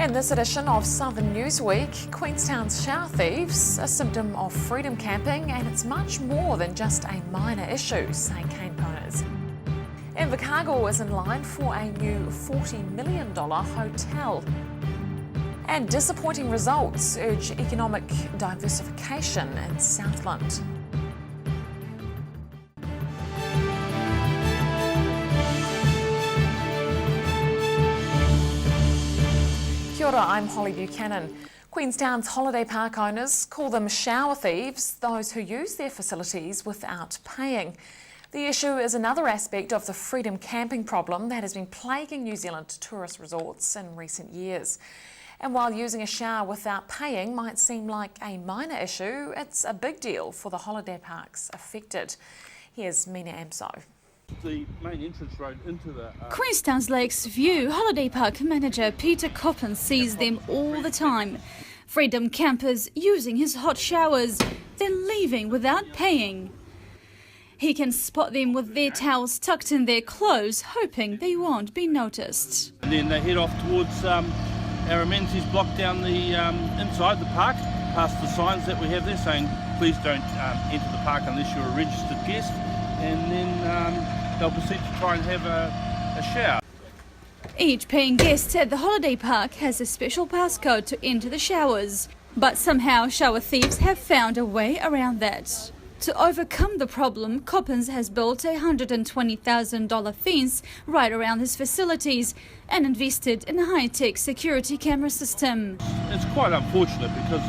In this edition of Southern Newsweek, Queenstown's shower thieves, a symptom of freedom camping, and it's much more than just a minor issue, say camp owners. Invercargill is in line for a new $40 million hotel. And disappointing results urge economic diversification in Southland. Kia ora, I'm Holly Buchanan. Queenstown's holiday park owners call them shower thieves, those who use their facilities without paying. The issue is another aspect of the freedom camping problem that has been plaguing New Zealand tourist resorts in recent years. And while using a shower without paying might seem like a minor issue, it's a big deal for the holiday parks affected. Here's Mina Amso. The main entrance road into the Queenstown's Lakes View holiday park manager Peter Coppins sees them all the time. Freedom campers using his hot showers, then leaving without paying. He can spot them with their towels tucked in their clothes, hoping they won't be noticed. and then they head off towards our amenities block down the inside the park, past the signs that we have there saying please don't enter the park unless you're a registered guest, and then they'll proceed to try and have a shower. Each paying guest at the holiday park has a special passcode to enter the showers, but somehow shower thieves have found a way around that. To overcome the problem, Coppins has built a $120,000 fence right around his facilities and invested in a high-tech security camera system. It's quite unfortunate because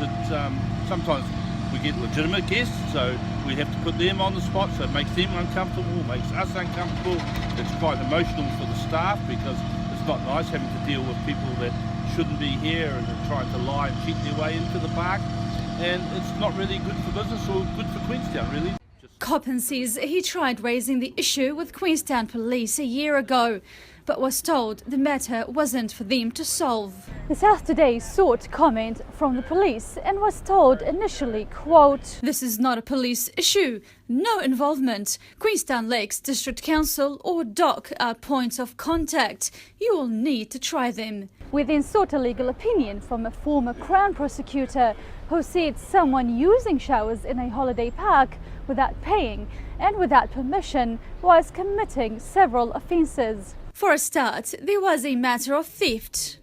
sometimes we get legitimate guests, so we have to put them on the spot, so it makes them uncomfortable, makes us uncomfortable. It's quite emotional for the staff because it's not nice having to deal with people that shouldn't be here and are trying to lie and cheat their way into the park. And it's not really good for business or good for Queenstown, really. Coppins says he tried raising the issue with Queenstown Police a year ago, but was told the matter wasn't for them to solve. The South Today sought comment from the police and was told initially, quote, "This is not a police issue, no involvement. Queenstown Lakes District Council or DOC are points of contact. You will need to try them." We then sought a legal opinion from a former Crown prosecutor who said someone using showers in a holiday park without paying and without permission was committing several offences. For a start, there was a matter of theft.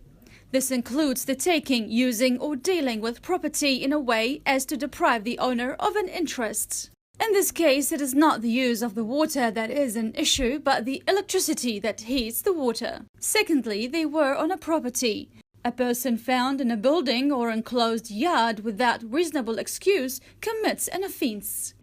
This includes the taking, using or dealing with property in a way as to deprive the owner of an interest. In this case, it is not the use of the water that is an issue, but the electricity that heats the water. Secondly, they were on a property. A person found in a building or enclosed yard without reasonable excuse commits an offence.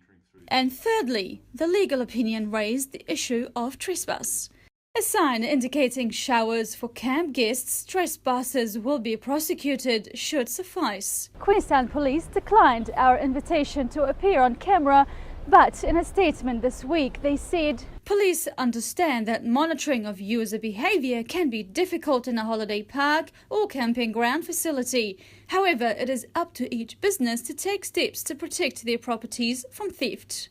And thirdly, the legal opinion raised the issue of trespass. A sign indicating showers for camp guests, trespassers will be prosecuted should suffice. Queenstown Police declined our invitation to appear on camera, but in a statement this week they said, "Police understand that monitoring of user behaviour can be difficult in a holiday park or camping ground facility. However, it is up to each business to take steps to protect their properties from theft."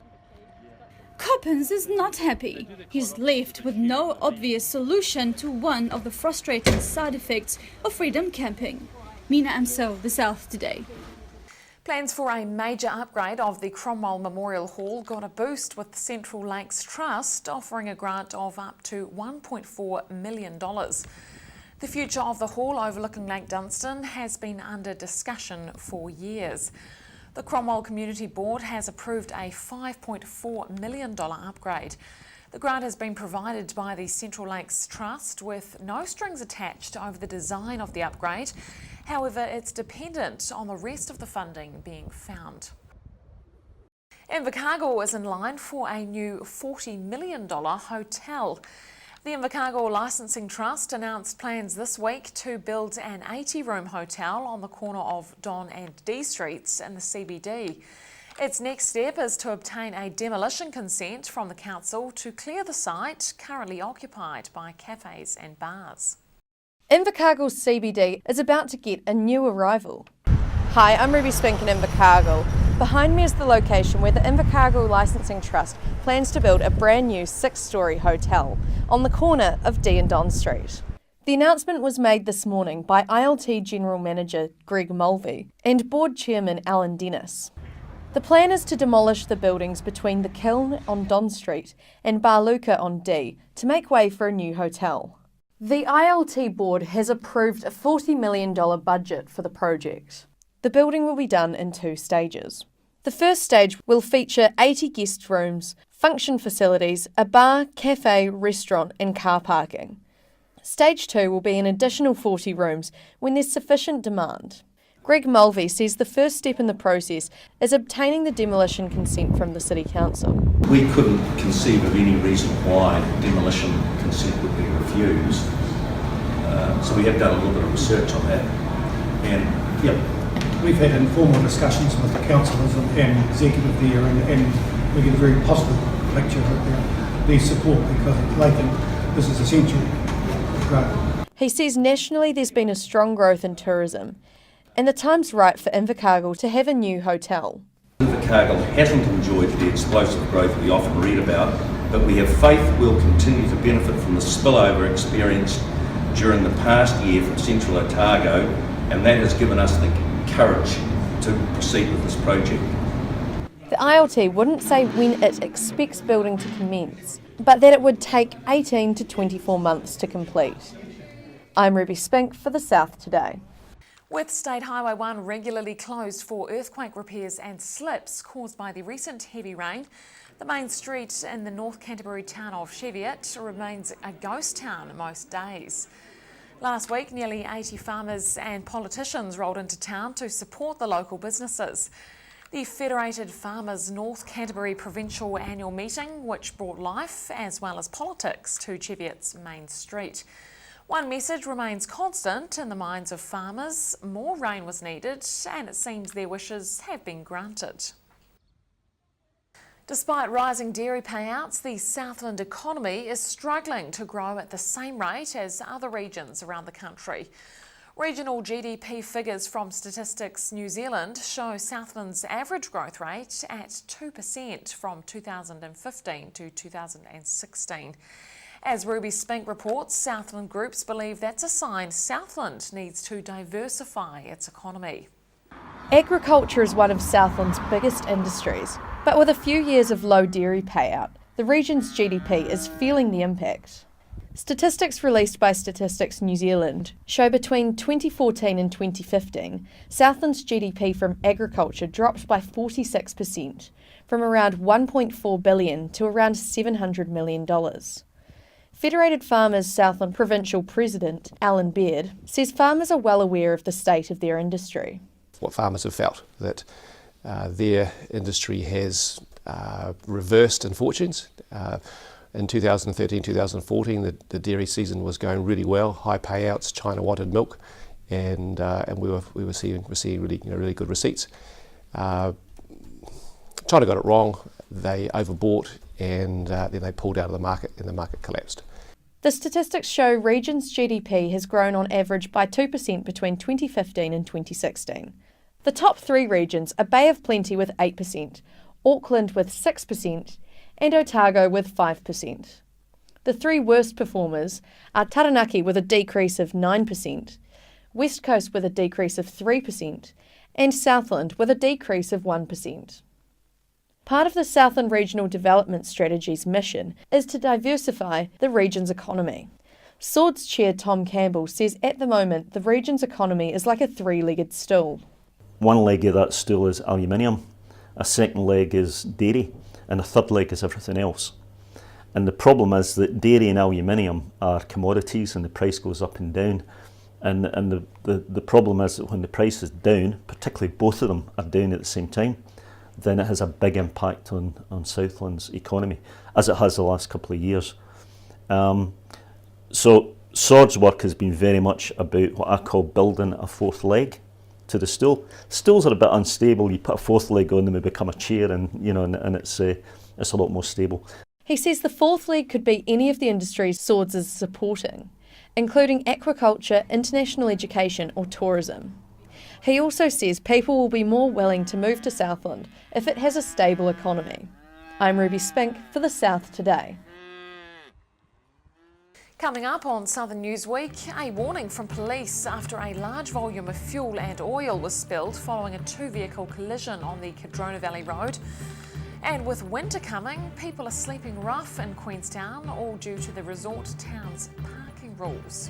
Coppins is not happy. He's left with no obvious solution to one of the frustrating side effects of freedom camping. Mina Amso, The South Today. Plans for a major upgrade of the Cromwell Memorial Hall got a boost with the Central Lakes Trust offering a grant of up to $1.4 million. The future of the hall overlooking Lake Dunstan has been under discussion for years. The Cromwell Community Board has approved a $5.4 million upgrade. The grant has been provided by the Central Lakes Trust with no strings attached over the design of the upgrade. However, it's dependent on the rest of the funding being found. Invercargill is in line for a new $40 million hotel. The Invercargill Licensing Trust announced plans this week to build an 80-room hotel on the corner of Don and D Streets in the CBD. Its next step is to obtain a demolition consent from the council to clear the site currently occupied by cafes and bars. Invercargill CBD is about to get a new arrival. Hi, I'm Ruby Spink in Invercargill. Behind me is the location where the Invercargill Licensing Trust plans to build a brand new 6-storey hotel on the corner of D and Don Street. The announcement was made this morning by ILT General Manager Greg Mulvey and Board Chairman Alan Dennis. The plan is to demolish the buildings between the kiln on Don Street and Bar Luca on D to make way for a new hotel. The ILT board has approved a $40 million budget for the project. The building will be done in 2 stages. The first stage will feature 80 guest rooms, function facilities, a bar, cafe, restaurant and car parking. Stage 2 will be an additional 40 rooms when there's sufficient demand. Greg Mulvey says the first step in the process is obtaining the demolition consent from the City Council. We couldn't conceive of any reason why demolition consent would be refused. So we have done a little bit of research on that. And we've had informal discussions with the councillors and executive there, and we get a very positive picture of their support because they think this is essential. He says nationally there's been a strong growth in tourism, and the time's right for Invercargill to have a new hotel. Invercargill hasn't enjoyed the explosive growth we often read about, but we have faith we'll continue to benefit from the spillover experienced during the past year from Central Otago, and that has given us the courage to proceed with this project. The ILT wouldn't say when it expects building to commence, but that it would take 18 to 24 months to complete. I'm Ruby Spink for the South Today. With State Highway 1 regularly closed for earthquake repairs and slips caused by the recent heavy rain, the main street in the North Canterbury town of Cheviot remains a ghost town most days. Last week, nearly 80 farmers and politicians rolled into town to support the local businesses. The Federated Farmers North Canterbury Provincial Annual Meeting, which brought life as well as politics to Cheviot's main street. One message remains constant in the minds of farmers: more rain was needed, and it seems their wishes have been granted. Despite rising dairy payouts, the Southland economy is struggling to grow at the same rate as other regions around the country. Regional GDP figures from Statistics New Zealand show Southland's average growth rate at 2% from 2015 to 2016. As Ruby Spink reports, Southland groups believe that's a sign Southland needs to diversify its economy. Agriculture is one of Southland's biggest industries, but with a few years of low dairy payout, the region's GDP is feeling the impact. Statistics released by Statistics New Zealand show between 2014 and 2015, Southland's GDP from agriculture dropped by 46%, from around $1.4 billion to around $700 million. Federated Farmers Southland Provincial President Alan Baird says farmers are well aware of the state of their industry. What farmers have felt, that their industry has reversed in fortunes. In 2013-2014, the dairy season was going really well. High payouts, China wanted milk, and we were receiving really good receipts. China got it wrong. They overbought, and then they pulled out of the market, and the market collapsed. The statistics show region's GDP has grown on average by 2% between 2015 and 2016. The top 3 regions are Bay of Plenty with 8%, Auckland with 6%, and Otago with 5%. The 3 worst performers are Taranaki with a decrease of 9%, West Coast with a decrease of 3%, and Southland with a decrease of 1%. Part of the Southland Regional Development Strategy's mission is to diversify the region's economy. SWORD's chair Tom Campbell says at the moment the region's economy is like a 3-legged stool. One leg of that stool is aluminium, a second leg is dairy, and a third leg is everything else. And the problem is that dairy and aluminium are commodities and the price goes up and down. And the problem is that when the price is down, particularly both of them are down at the same time, then it has a big impact on Southland's economy, as it has the last couple of years. So SWORD's work has been very much about what I call building a 4th leg to the stool. Stools are a bit unstable. You put a 4th leg on them, they become a chair, and it's a lot more stable. He says the 4th leg could be any of the industries SWORD's is supporting, including aquaculture, international education or tourism. He also says people will be more willing to move to Southland if it has a stable economy. I'm Ruby Spink for the South Today. Coming up on Southern Newsweek, a warning from police after a large volume of fuel and oil was spilled following a two-vehicle collision on the Cadrona Valley Road. And with winter coming, people are sleeping rough in Queenstown, all due to the resort town's parking rules.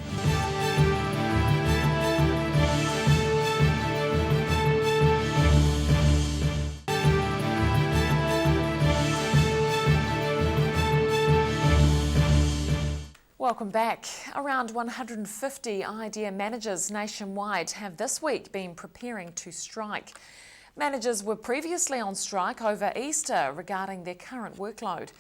Welcome back. Around 150 IDEA managers nationwide have this week been preparing to strike. Managers were previously on strike over Easter regarding their current workload.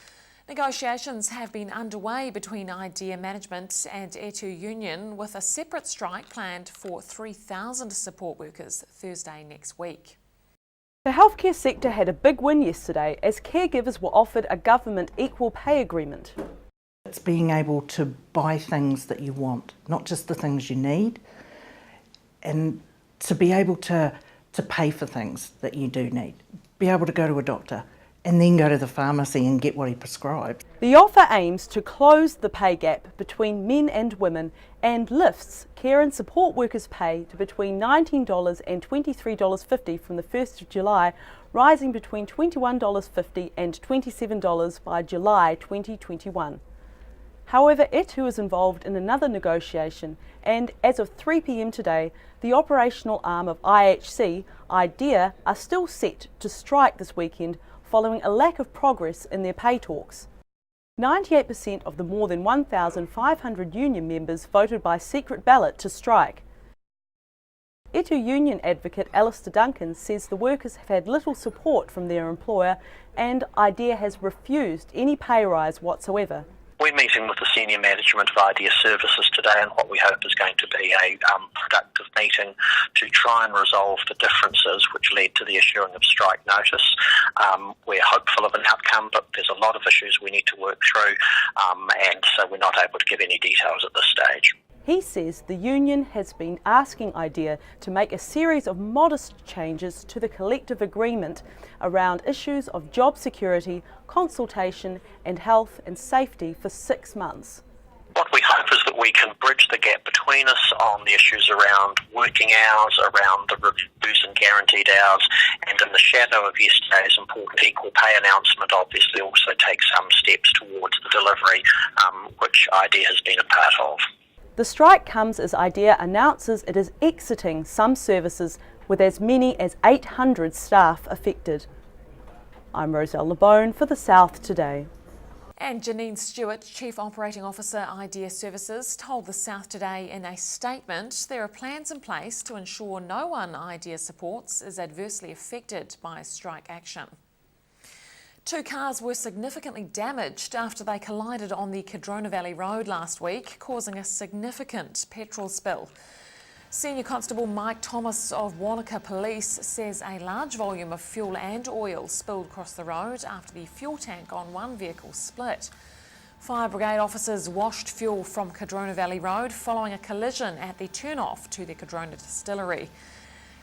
Negotiations have been underway between IDEA management and ETU Union, with a separate strike planned for 3,000 support workers Thursday next week. The healthcare sector had a big win yesterday as caregivers were offered a government equal pay agreement. It's being able to buy things that you want, not just the things you need, and to be able to pay for things that you do need. Be able to go to a doctor and then go to the pharmacy and get what he prescribed. The offer aims to close the pay gap between men and women and lifts care and support workers' pay to between $19 and $23.50 from the 1st of July, rising between $21.50 and $27 by July 2021. However, ETU is involved in another negotiation, and as of 3 p.m. today, the operational arm of IHC, IDEA, are still set to strike this weekend following a lack of progress in their pay talks. 98% of the more than 1,500 union members voted by secret ballot to strike. ETU union advocate Alistair Duncan says the workers have had little support from their employer and IDEA has refused any pay rise whatsoever. We're meeting with the senior management of IDEA Services today, and what we hope is going to be a productive meeting to try and resolve the differences which led to the issuing of strike notice. We're hopeful of an outcome, but there's a lot of issues we need to work through, and so we're not able to give any details at this stage. He says the union has been asking IDEA to make a series of modest changes to the collective agreement around issues of job security, consultation and health and safety for 6 months. What we hope is that we can bridge the gap between us on the issues around working hours, around the reviews and guaranteed hours, and in the shadow of yesterday's important equal pay announcement, obviously also take some steps towards the delivery, which IDEA has been a part of. The strike comes as IDEA announces it is exiting some services with as many as 800 staff affected. I'm Roselle LeBone for the South Today. And Janine Stewart, Chief Operating Officer, IDEA Services, told the South Today in a statement there are plans in place to ensure no one IDEA supports is adversely affected by strike action. 2 cars were significantly damaged after they collided on the Cadrona Valley Road last week, causing a significant petrol spill. Senior Constable Mike Thomas of Wanaka Police says a large volume of fuel and oil spilled across the road after the fuel tank on one vehicle split. Fire brigade officers washed fuel from Cadrona Valley Road following a collision at the turn-off to the Cadrona distillery.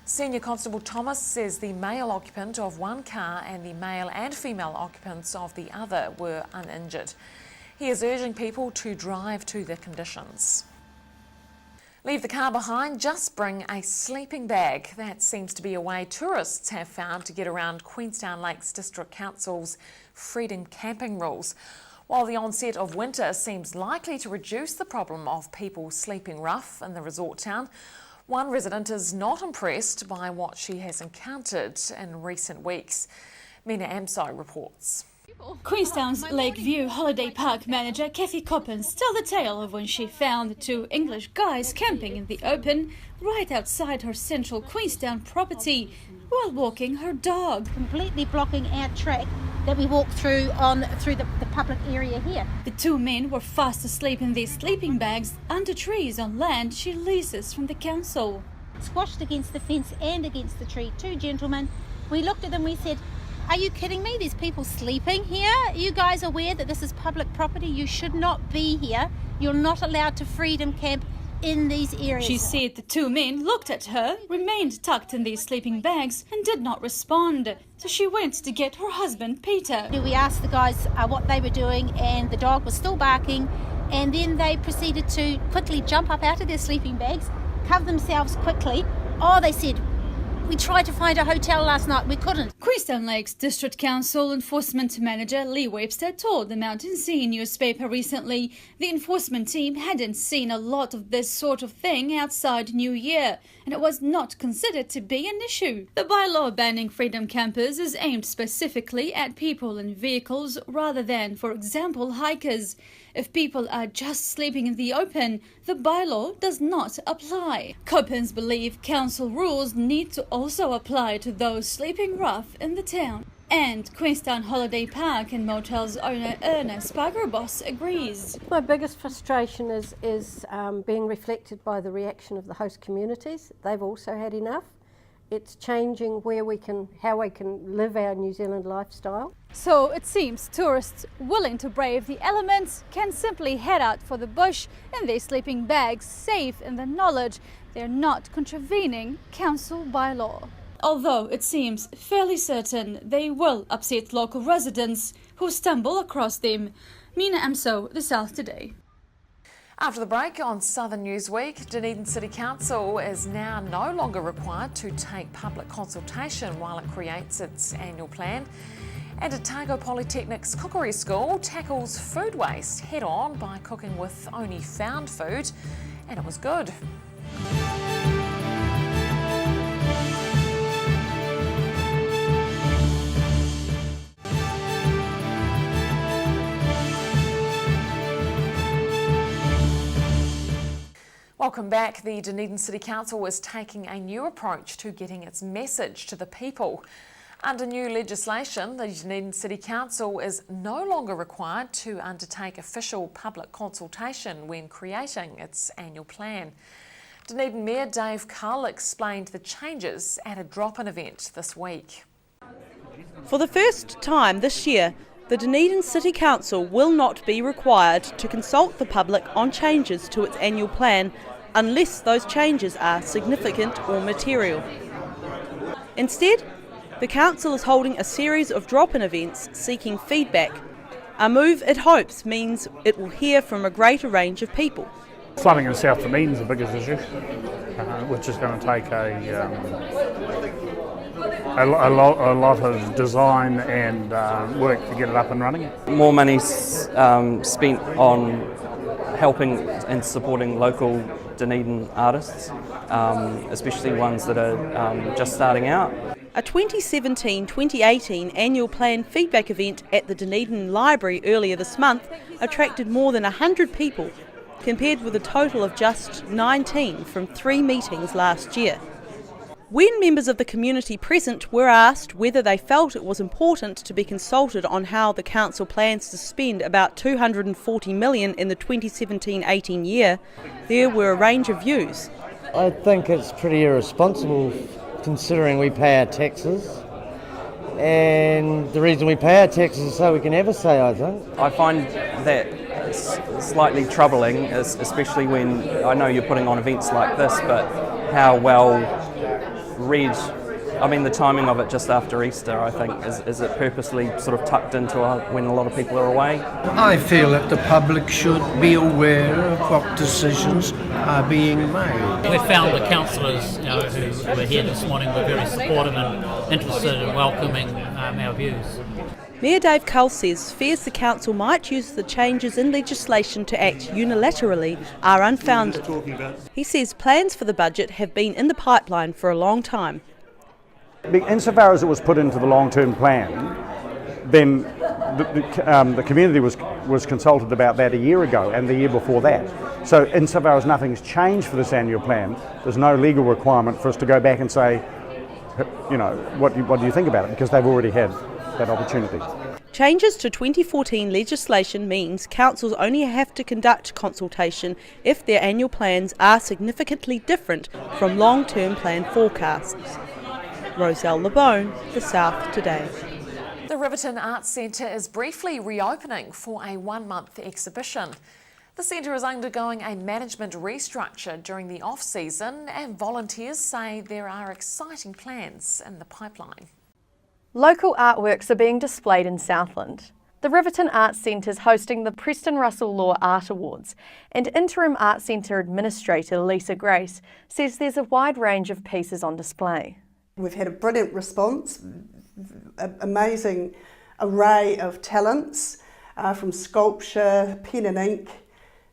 Senior Constable Thomas says the male occupant of one car and the male and female occupants of the other were uninjured. He is urging people to drive to the conditions. Leave the car behind, just bring a sleeping bag. That seems to be a way tourists have found to get around Queenstown Lakes District Council's freedom camping rules. While the onset of winter seems likely to reduce the problem of people sleeping rough in the resort town, one resident is not impressed by what she has encountered in recent weeks. Mina Amso reports. Queenstown's Lakeview Holiday Park manager Kathy Coppins tells the tale of when she found 2 English guys camping in the open right outside her central Queenstown property while walking her dog. Completely blocking our track that we walk through the public area here. The 2 men were fast asleep in their sleeping bags under trees on land she leases from the council. Squashed against the fence and against the tree, 2 gentlemen. We looked at them, we said, "Are you kidding me? There's people sleeping here. Are you guys aware that this is public property? You should not be here. You're not allowed to freedom camp in these areas. She said the two men looked at her, remained tucked in their sleeping bags and did not respond. So she went to get her husband, Peter. We asked the guys what they were doing, and the dog was still barking, and then they proceeded to quickly jump up out of their sleeping bags, cover themselves quickly. Oh, they said, we tried to find a hotel last night, we couldn't. Queenstown Lakes District Council Enforcement Manager Lee Webster told the Mountain Sea newspaper recently the enforcement team hadn't seen a lot of this sort of thing outside New Year, and it was not considered to be an issue. The bylaw banning freedom campers is aimed specifically at people in vehicles rather than, for example, hikers. If people are just sleeping in the open, the bylaw does not apply. Copans believe council rules need to also apply to those sleeping rough in the town. And Queenstown Holiday Park and Motels owner Ernest Parker-Boss agrees. My biggest frustration is being reflected by the reaction of the host communities. They've also had enough. It's changing how we can live our New Zealand lifestyle. So it seems tourists willing to brave the elements can simply head out for the bush in their sleeping bags, safe in the knowledge they're not contravening council bylaw. Although it seems fairly certain they will upset local residents who stumble across them. Mina Amso, The South Today. After the break on Southern Newsweek, Dunedin City Council is now no longer required to take public consultation while it creates its annual plan. And Otago Polytechnic's cookery school tackles food waste head-on by cooking with only found food, and it was good. Welcome back. The Dunedin City Council is taking a new approach to getting its message to the people. Under new legislation, the Dunedin City Council is no longer required to undertake official public consultation when creating its annual plan. Dunedin Mayor Dave Cull explained the changes at a drop-in event this week. For the first time this year, the Dunedin City Council will not be required to consult the public on changes to its annual plan unless those changes are significant or material. Instead, the Council is holding a series of drop-in events seeking feedback, a move it hopes means it will hear from a greater range of people. Flooding in South Dunedin is the biggest issue, which is going to take a lot of design and work to get it up and running. More money's spent on helping and supporting local Dunedin artists, especially ones that are just starting out. A 2017-2018 annual plan feedback event at the Dunedin Library earlier this month attracted more than 100 people, compared with a total of just 19 from 3 meetings last year. When members of the community present were asked whether they felt it was important to be consulted on how the council plans to spend about $240 million in the 2017-18 year, there were a range of views. I think it's pretty irresponsible considering we pay our taxes, and the reason we pay our taxes is so we can have a say, I think. I find that it's slightly troubling, especially when I know you're putting on events like this, but how well read, the timing of it just after Easter, I think, is it purposely sort of tucked into when a lot of people are away? I feel that the public should be aware of what decisions are being made. We found the councillors who were here this morning were very supportive and interested in welcoming our views. Mayor Dave Cull says fears the council might use the changes in legislation to act unilaterally are unfounded. He says plans for the budget have been in the pipeline for a long time. Insofar as it was put into the long-term plan, then the community was consulted about that a year ago and the year before that. So insofar as nothing's changed for this annual plan, there's no legal requirement for us to go back and say, what do you think about it? Because they've already had that opportunity. Changes to 2014 legislation means councils only have to conduct consultation if their annual plans are significantly different from long-term plan forecasts. Roselle LeBone, The South Today. The Riverton Arts Centre is briefly reopening for a one-month exhibition. The centre is undergoing a management restructure during the off-season, and volunteers say there are exciting plans in the pipeline. Local artworks are being displayed in Southland. The Riverton Arts Centre is hosting the Preston Russell Law Art Awards, and Interim Art Centre Administrator Lisa Grace says there's a wide range of pieces on display. We've had a brilliant response, amazing array of talents from sculpture, pen and ink,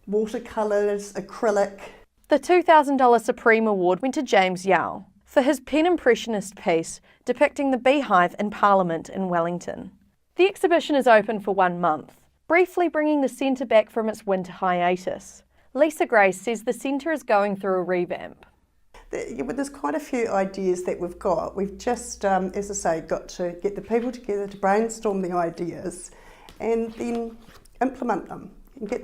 watercolours, acrylic. The $2,000 Supreme Award went to James Yao for his pen impressionist piece depicting the beehive in Parliament in Wellington. The exhibition is open for 1 month, briefly bringing the centre back from its winter hiatus. Lisa Grace says the centre is going through a revamp. There's quite a few ideas that we've got. We've just, as I say, got to get the people together to brainstorm the ideas and then implement them and get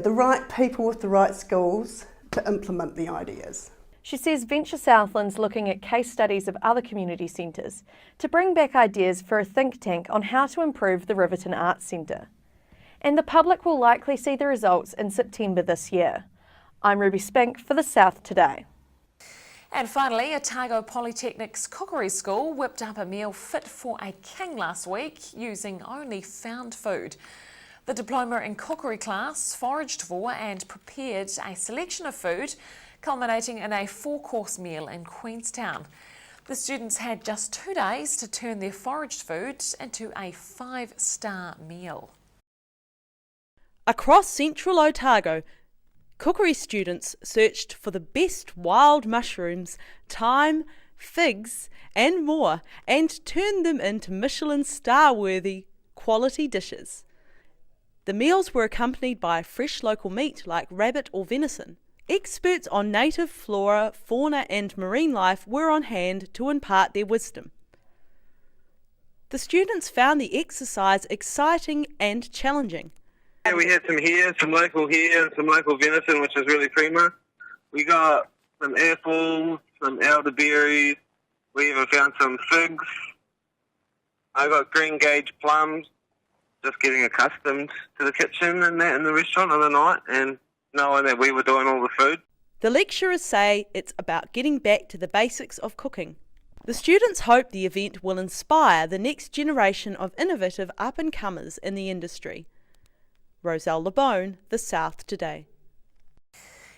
the right people with the right skills to implement the ideas. She says Venture Southland's looking at case studies of other community centres to bring back ideas for a think tank on how to improve the Riverton Arts Centre. And the public will likely see the results in September this year. I'm Ruby Spink for the South Today. And finally, Otago Polytechnic's cookery school whipped up a meal fit for a king last week using only found food. The diploma in cookery class foraged for and prepared a selection of food, culminating in a 4-course meal in Queenstown. The students had just 2 days to turn their foraged food into a 5-star meal. Across central Otago, cookery students searched for the best wild mushrooms, thyme, figs and more, and turned them into Michelin star-worthy quality dishes. The meals were accompanied by fresh local meat like rabbit or venison. Experts on native flora, fauna and marine life were on hand to impart their wisdom. The students found the exercise exciting and challenging. Yeah, we had some local hare and some local venison, which is really prima. We got some apples, some elderberries. We even found some figs. I got green gauge plums. Just getting accustomed to the kitchen and that in the restaurant of the night and knowing that we were doing all the food. The lecturers say it's about getting back to the basics of cooking. The students hope the event will inspire the next generation of innovative up-and-comers in the industry. Roselle LeBone, The South Today.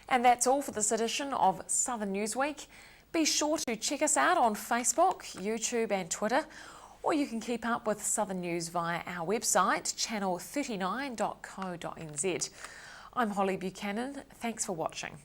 And that's all for this edition of Southern Newsweek. Be sure to check us out on Facebook, YouTube and Twitter, or you can keep up with Southern News via our website, channel39.co.nz. I'm Holly Buchanan. Thanks for watching.